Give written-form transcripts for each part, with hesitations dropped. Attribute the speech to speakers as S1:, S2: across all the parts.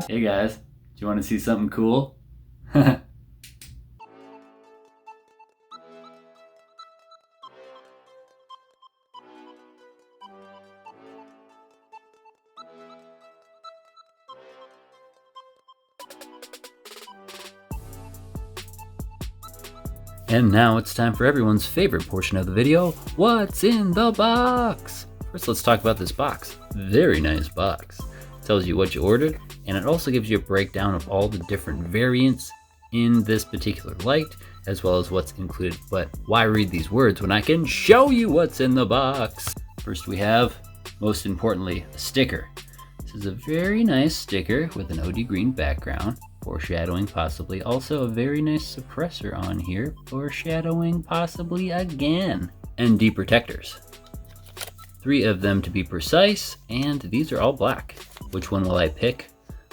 S1: Hey guys, do you want to see something cool? And now it's time for everyone's favorite portion of the video, what's in the box? First, let's talk about this box. Very nice box. It tells you what you ordered, and it also gives you a breakdown of all the different variants in this particular light, as well as what's included. But why read these words when I can show you what's in the box? First we have, most importantly, a sticker. This is a very nice sticker with an OD green background, foreshadowing possibly. Also a very nice suppressor on here, foreshadowing possibly again. ND protectors. 3 of them to be precise, and these are all black. Which one will I pick?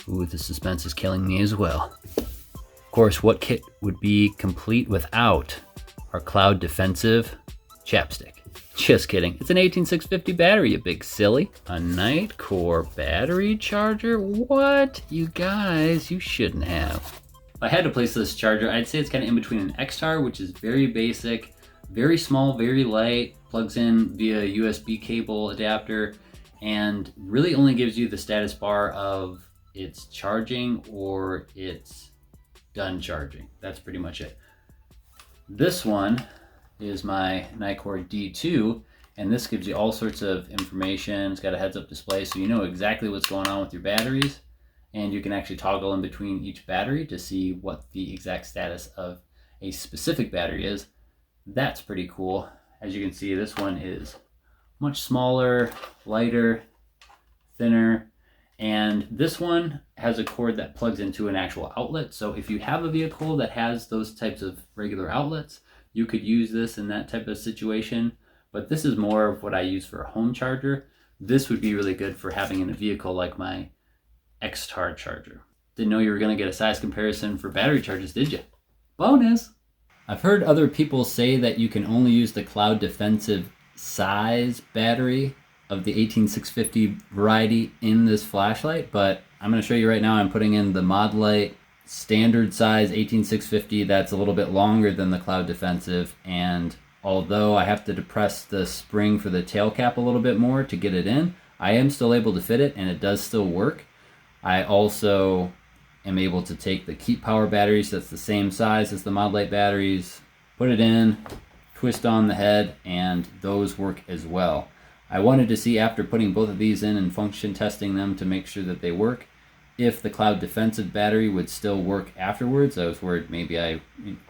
S1: Ooh, the suspense is killing me as well. Of course, what kit would be complete without our Cloud Defensive chapstick? Just kidding. It's an 18650 battery, you big silly. A Nitecore battery charger? What? You guys, you shouldn't have. If I had to place this charger, I'd say it's kind of in between an X-Tar, which is very basic, very small, very light, plugs in via USB cable adapter, and really only gives you the status bar of it's charging or it's done charging. That's pretty much it. This one is my Nitecore D2, and this gives you all sorts of information. It's got a heads-up display, so you know exactly what's going on with your batteries, and you can actually toggle in between each battery to see what the exact status of a specific battery is. That's pretty cool. As you can see, this one is much smaller, lighter, thinner, and this one has a cord that plugs into an actual outlet. So if you have a vehicle that has those types of regular outlets, you could use this in that type of situation, but this is more of what I use for a home charger. This would be really good for having in a vehicle like my X-Tar charger. Didn't know you were gonna get a size comparison for battery chargers, did you? Bonus! I've heard other people say that you can only use the Cloud Defensive size battery of the 18650 variety in this flashlight, but I'm gonna show you right now. I'm putting in the Modlite standard size 18650. That's a little bit longer than the Cloud Defensive, and although I have to depress the spring for the tail cap a little bit more to get it in, I am still able to fit it, and it does still work. I also am able to take the Keep Power batteries, that's the same size as the Modlite batteries, put it in, twist on the head, and those work as well. I wanted to see, after putting both of these in and function testing them to make sure that they work, if the Cloud Defensive battery would still work afterwards. I was worried maybe I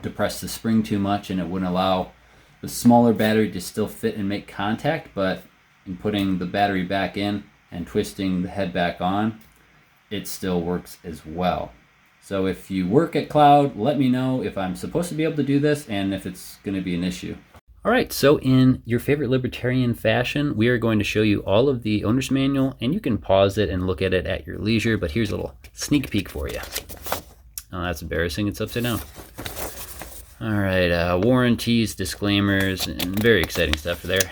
S1: depressed the spring too much and it wouldn't allow the smaller battery to still fit and make contact, but in putting the battery back in and twisting the head back on, it still works as well. So if you work at Cloud, let me know if I'm supposed to be able to do this and if it's going to be an issue. All right, so in your favorite libertarian fashion, we are going to show you all of the owner's manual, and you can pause it and look at it at your leisure, but here's a little sneak peek for you. Oh, that's embarrassing. It's upside down. All right, warranties, disclaimers, and very exciting stuff there.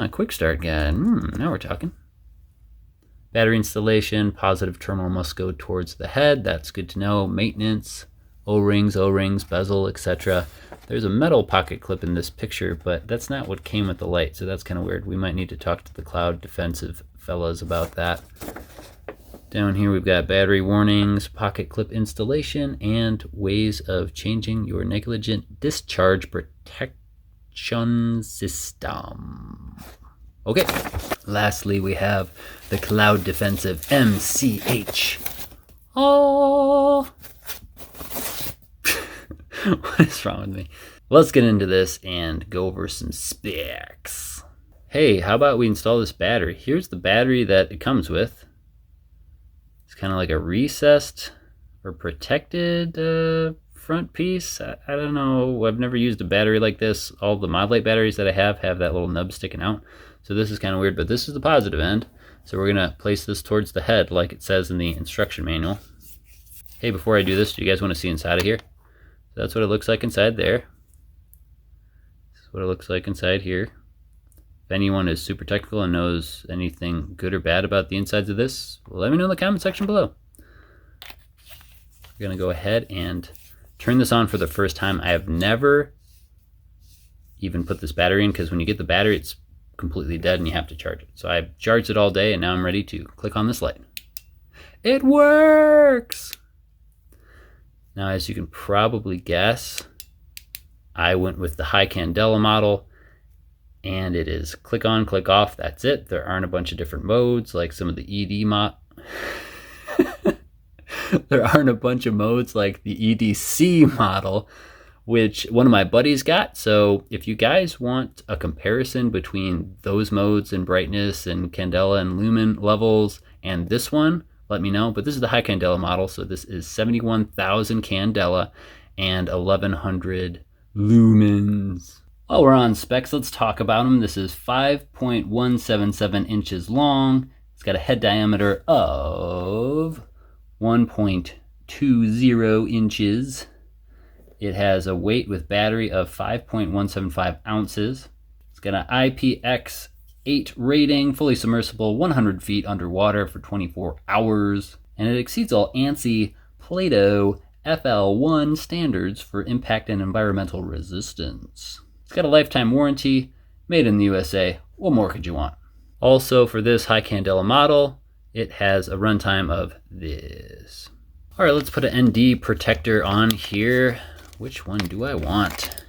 S1: Quick start guide. Now we're talking. Battery installation, positive terminal must go towards the head. That's good to know. Maintenance. O-rings, bezel, etc. There's a metal pocket clip in this picture, but that's not what came with the light, so that's kind of weird. We might need to talk to the Cloud Defensive fellas about that. Down here we've got battery warnings, pocket clip installation, and ways of changing your negligent discharge protection system. Okay, lastly we have the Cloud Defensive MCH. Oh! What is wrong with me? Let's get into this and go over some specs. Hey, how about we install this battery? Here's the battery that it comes with. It's kind of like a recessed or protected front piece. I don't know. I've never used a battery like this. All the Modlite batteries that I have that little nub sticking out. So this is kind of weird, but this is the positive end. So we're going to place this towards the head like it says in the instruction manual. Hey, before I do this, do you guys want to see inside of here? That's what it looks like inside there. This is what it looks like inside here. If anyone is super technical and knows anything good or bad about the insides of this, let me know in the comment section below. We're gonna go ahead and turn this on for the first time. I have never even put this battery in, because when you get the battery, it's completely dead and you have to charge it. So I've charged it all day, and now I'm ready to click on this light. It works! Now, as you can probably guess, I went with the high candela model, and it is click on, click off, that's it. There aren't a bunch of different modes like some of the ED there aren't a bunch of modes like the EDC model, which one of my buddies got. So if you guys want a comparison between those modes and brightness and candela and lumen levels and this one, let me know. But this is the high candela model, so this is 71,000 candela and 1100 lumens. While we're on specs, let's talk about them. This is 5.177 inches long. It's got a head diameter of 1.20 inches. It has a weight with battery of 5.175 ounces. It's got an IPX8 rating, fully submersible, 100 feet underwater for 24 hours. And it exceeds all ANSI Plato FL1 standards for impact and environmental resistance. It's got a lifetime warranty, made in the USA. What more could you want? Also, for this high candela model, it has a runtime of this. All right, let's put an ND protector on here. Which one do I want?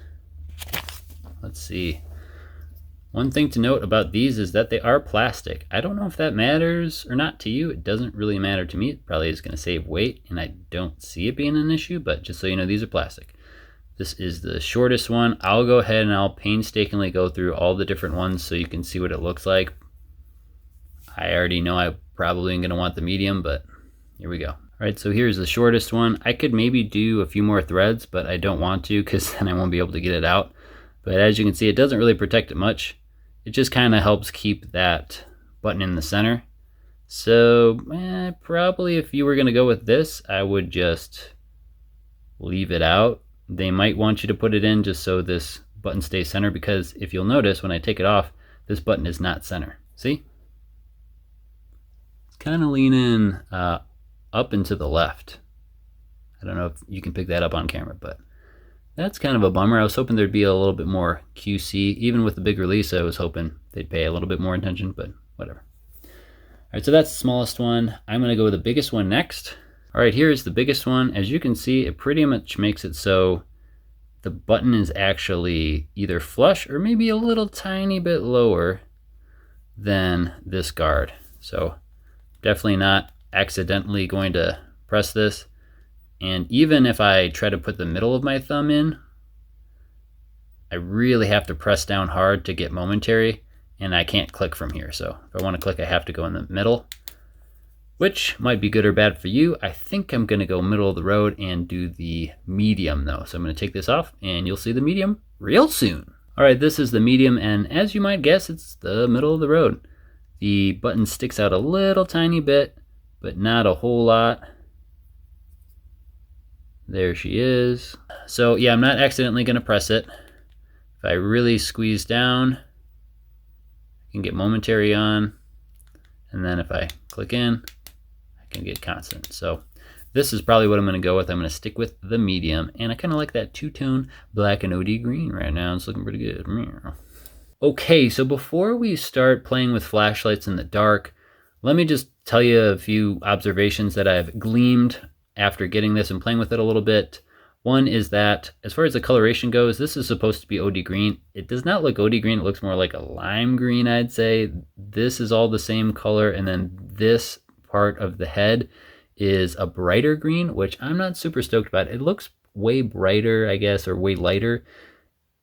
S1: Let's see. One thing to note about these is that they are plastic. I don't know if that matters or not to you. It doesn't really matter to me. It probably is going to save weight, and I don't see it being an issue, but just so you know, these are plastic. This is the shortest one. I'll go ahead and I'll painstakingly go through all the different ones so you can see what it looks like. I already know I probably am going to want the medium, but here we go. All right, so here's the shortest one. I could maybe do a few more threads, but I don't want to, because then I won't be able to get it out. But as you can see, it doesn't really protect it much. It just kind of helps keep that button in the center. So probably if you were going to go with this, I would just leave it out. They might want you to put it in just so this button stays center, because if you'll notice when I take it off, this button is not center. See? It's kind of leaning up and to the left. I don't know if you can pick that up on camera, but that's kind of a bummer. I was hoping there'd be a little bit more QC. Even with the big release, I was hoping they'd pay a little bit more attention, but whatever. All right, so that's the smallest one. I'm going to go with the biggest one next. All right, here's the biggest one. As you can see, it pretty much makes it so the button is actually either flush or maybe a little tiny bit lower than this guard. So definitely not accidentally going to press this. And even if I try to put the middle of my thumb in, I really have to press down hard to get momentary, and I can't click from here. So if I want to click, I have to go in the middle, which might be good or bad for you. I think I'm going to go middle of the road and do the medium though. So I'm going to take this off, and you'll see the medium real soon. All right, this is the medium, and as you might guess, it's the middle of the road. The button sticks out a little tiny bit, but not a whole lot. There she is. So yeah, I'm not accidentally going to press it. If I really squeeze down, I can get momentary on. And then if I click in, I can get constant. So this is probably what I'm going to go with. I'm going to stick with the medium. And I kind of like that two-tone black and OD green right now. It's looking pretty good. Okay, so before we start playing with flashlights in the dark, let me just tell you a few observations that I've gleaned after getting this and playing with it a little bit. One is that as far as the coloration goes, this is supposed to be OD green. It does not look OD green. It looks more like a lime green, I'd say. This is all the same color, and then this part of the head is a brighter green, which I'm not super stoked about. It looks way brighter, I guess, or way lighter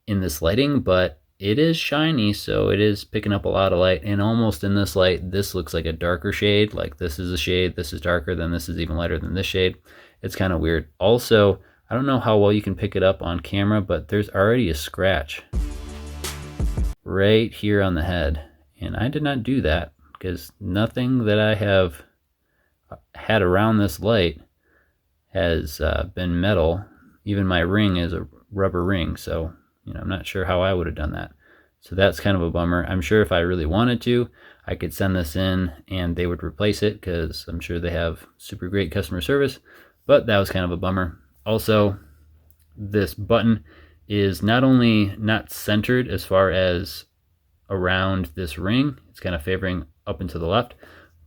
S1: in this lighting, but it is shiny, so it is picking up a lot of light. And almost in this light, this looks like a darker shade. Like this is a shade, this is darker, then this is even lighter than this shade. It's kind of weird. Also, I don't know how well you can pick it up on camera, but there's already a scratch right here on the head. And I did not do that, because nothing that I have had around this light has been metal. Even my ring is a rubber ring, so I'm not sure how I would have done that. So that's kind of a bummer. I'm sure if I really wanted to, I could send this in and they would replace it because I'm sure they have super great customer service, but that was kind of a bummer. Also, this button is not only not centered as far as around this ring, it's kind of favoring up and to the left,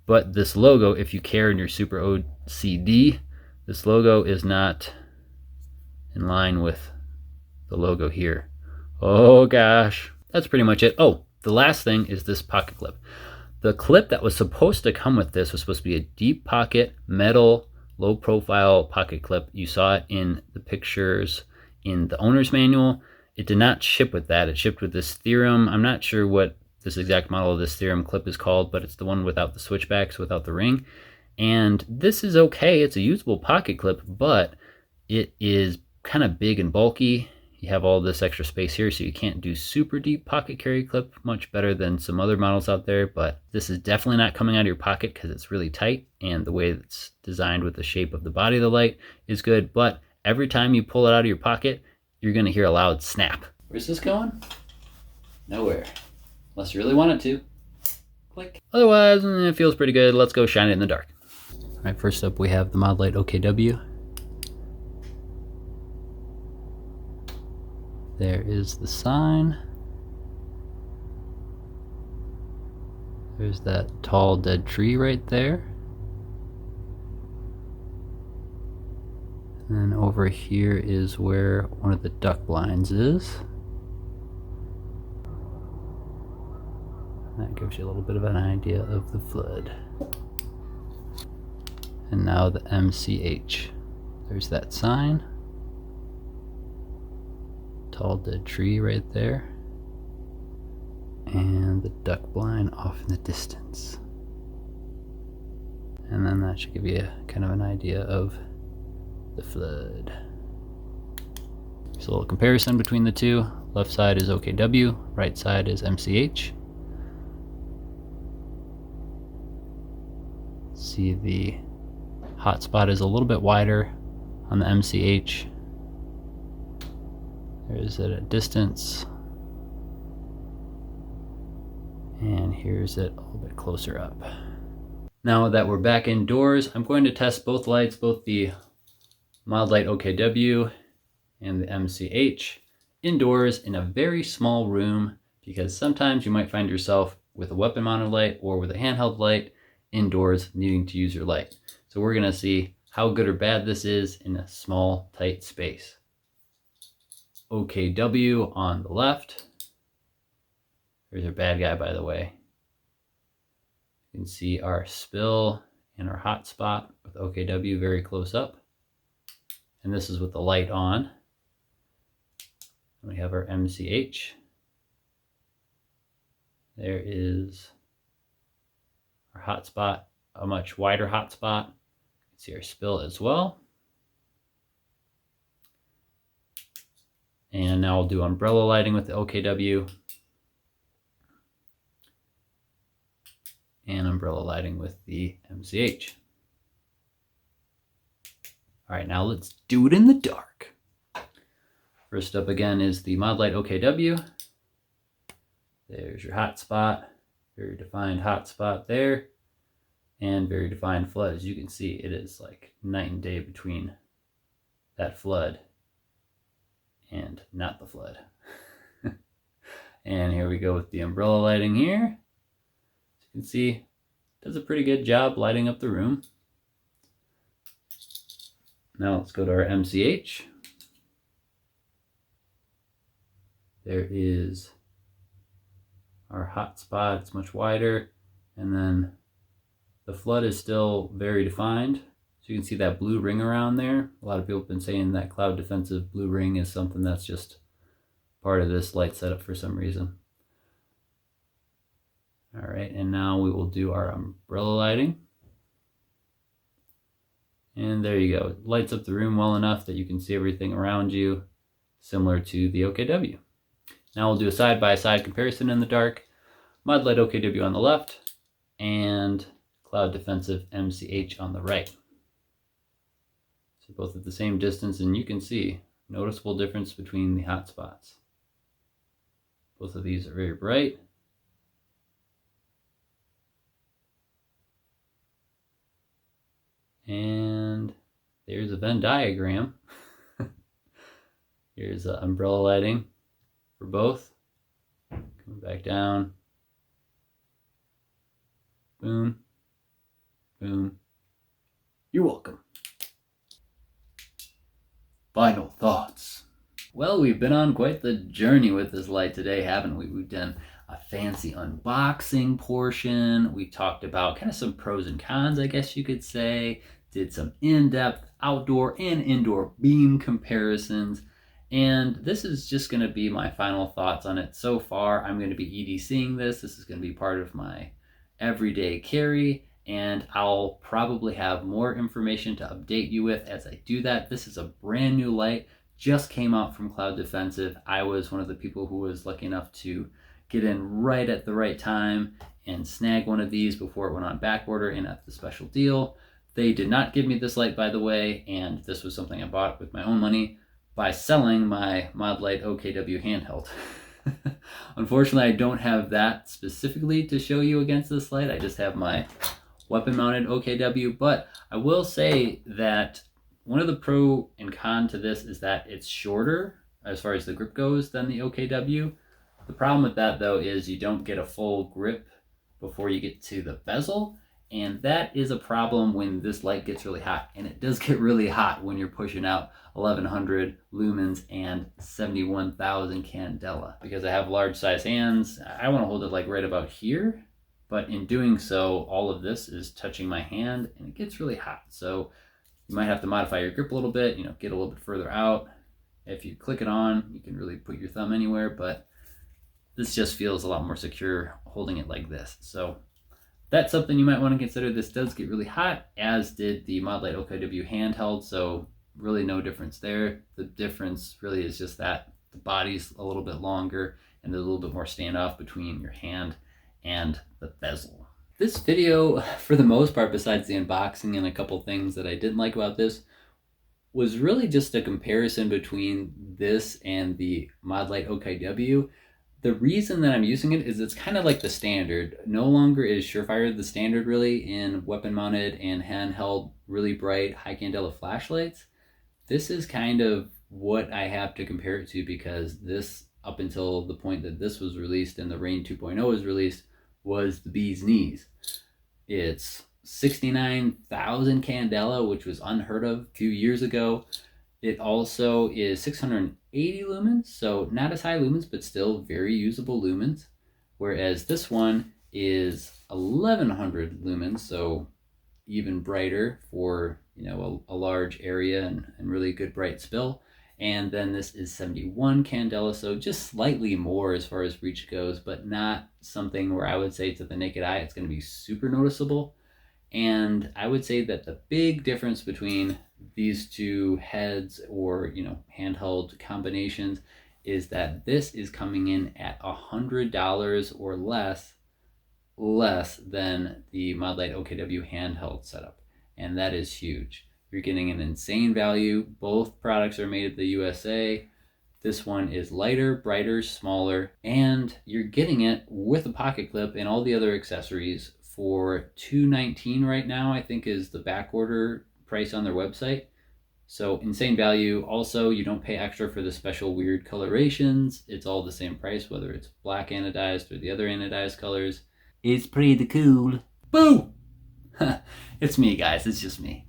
S1: but this logo, if you care and you're super OCD, this logo is not in line with the logo here. Oh gosh, that's pretty much it. Oh, the last thing is this pocket clip. The clip that was supposed to come with this was supposed to be a deep pocket, metal, low profile pocket clip. You saw it in the pictures in the owner's manual. It did not ship with that. It shipped with this Theorem. I'm not sure what this exact model of this Theorem clip is called, but it's the one without the switchbacks, without the ring. And this is okay. It's a usable pocket clip, but it is kind of big and bulky. You have all this extra space here, so you can't do super deep pocket carry clip, much better than some other models out there, but this is definitely not coming out of your pocket because it's really tight, and the way it's designed with the shape of the body of the light is good, but every time you pull it out of your pocket, you're gonna hear a loud snap. Where's this going? Nowhere. Unless you really want it to. Click. Otherwise, it feels pretty good. Let's go shine it in the dark. All right, first up we have the Modlite OKW. There is the sign. There's that tall dead tree right there. And then over here is where one of the duck blinds is. That gives you a little bit of an idea of the flood. And now the MCH. There's that sign. Tall dead tree right there. And the duck blind off in the distance. And then that should give you kind of an idea of the flood. There's a little comparison between the two. Left side is OKW, right side is MCH. See, the hotspot is a little bit wider on the MCH. There's it at distance. And here's it a little bit closer up. Now that we're back indoors, I'm going to test both lights, both the Modlite OKW and the MCH, indoors in a very small room, because sometimes you might find yourself with a weapon mounted light or with a handheld light indoors needing to use your light. So we're gonna see how good or bad this is in a small, tight space. OKW on the left. There's our bad guy, by the way. You can see our spill and our hot spot with OKW very close up. And this is with the light on. We have our MCH. There is our hot spot, a much wider hot spot. You can see our spill as well. And now I'll do umbrella lighting with the OKW. And umbrella lighting with the MCH. All right, now let's do it in the dark. First up again is the Modlite OKW. There's your hot spot, very defined hot spot there, and very defined flood. As you can see, it is like night and day between that flood and not the flood. And here we go with the umbrella lighting here. As you can see, it does a pretty good job lighting up the room. Now let's go to our MCH. There is our hot spot, it's much wider, and then the flood is still very defined. So you can see that blue ring around there. A lot of people have been saying that cloud defensive blue ring is something that's just part of this light setup for some reason. All right, and now we will do our umbrella lighting. And there you go. It lights up the room well enough that you can see everything around you, similar to the OKW. Now we'll do a side-by-side comparison in the dark. Modlite OKW on the left and Cloud Defensive MCH on the right. So both at the same distance, and you can see noticeable difference between the hot spots. Both of these are very bright. And there's a Venn diagram. Here's umbrella lighting for both. Coming back down. Boom. Boom. You're welcome. Final thoughts. Well, we've been on quite the journey with this light today, haven't we? We've done a fancy unboxing portion. We talked about kind of some pros and cons, I guess you could say. Did some in-depth outdoor and indoor beam comparisons. And this is just going to be my final thoughts on it. So far, I'm going to be EDCing this. This is going to be part of my everyday carry. And I'll probably have more information to update you with as I do that. This is a brand new light. Just came out from Cloud Defensive. I was one of the people who was lucky enough to get in right at the right time and snag one of these before it went on back order and at the special deal. They did not give me this light, by the way, and this was something I bought with my own money by selling my Modlite OKW handheld. Unfortunately, I don't have that specifically to show you against this light. I just have my weapon-mounted OKW, but I will say that one of the pro and con to this is that it's shorter as far as the grip goes than the OKW. The problem with that, though, is you don't get a full grip before you get to the bezel, and that is a problem when this light gets really hot, and it does get really hot when you're pushing out 1100 lumens and 71,000 candela. Because I have large size hands, I want to hold it like right about here, but in doing so, all of this is touching my hand and it gets really hot. So you might have to modify your grip a little bit, get a little bit further out. If you click it on, you can really put your thumb anywhere, but this just feels a lot more secure holding it like this. So that's something you might want to consider. This does get really hot, as did the Modlite OKW handheld, so really no difference there. The difference really is just that the body's a little bit longer and there's a little bit more standoff between your hand and the bezel. This video, for the most part, besides the unboxing and a couple things that I didn't like about this, was really just a comparison between this and the Modlite OKW. The reason that I'm using it is it's kind of like the standard. No longer is Surefire the standard really in weapon mounted and handheld really bright high candela flashlights. This is kind of what I have to compare it to, because this, up until the point that this was released and the Rain 2.0 was released, was the bee's knees. It's 69,000 candela, which was unheard of a few years ago. It also is 680 lumens, so not as high lumens, but still very usable lumens. Whereas this one is 1100 lumens, so even brighter for a large area and really good bright spill. And then this is 71 candela, so just slightly more as far as reach goes, but not something where I would say to the naked eye it's going to be super noticeable. And I would say that the big difference between these two heads or handheld combinations is that this is coming in at $100 or less than the Modlite OKW handheld setup, and that is huge. You're getting an insane value. Both products are made in the USA. This one is lighter, brighter, smaller, and you're getting it with a pocket clip and all the other accessories for $219 right now, I think is the back order price on their website. So insane value. Also, you don't pay extra for the special weird colorations. It's all the same price, whether it's black anodized or the other anodized colors. It's pretty cool. Boo! It's me, guys. It's just me.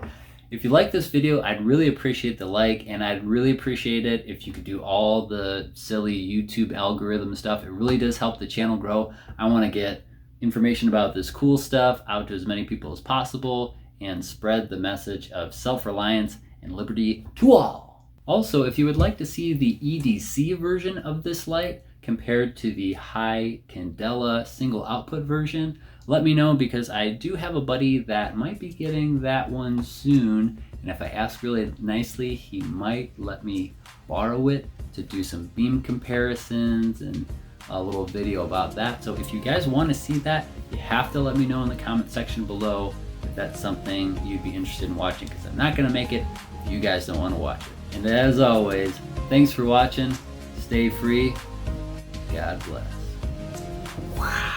S1: If you like this video, I'd really appreciate the like, and I'd really appreciate it if you could do all the silly YouTube algorithm stuff. It really does help the channel grow. I want to get information about this cool stuff out to as many people as possible and spread the message of self-reliance and liberty to all. Also, if you would like to see the EDC version of this light compared to the high candela single output version, let me know, because I do have a buddy that might be getting that one soon, and if I ask really nicely, he might let me borrow it to do some beam comparisons and a little video about that. So if you guys want to see that, you have to let me know in the comment section below if that's something you'd be interested in watching, because I'm not going to make it if you guys don't want to watch it. And as always, thanks for watching. Stay free. God bless.
S2: Wow.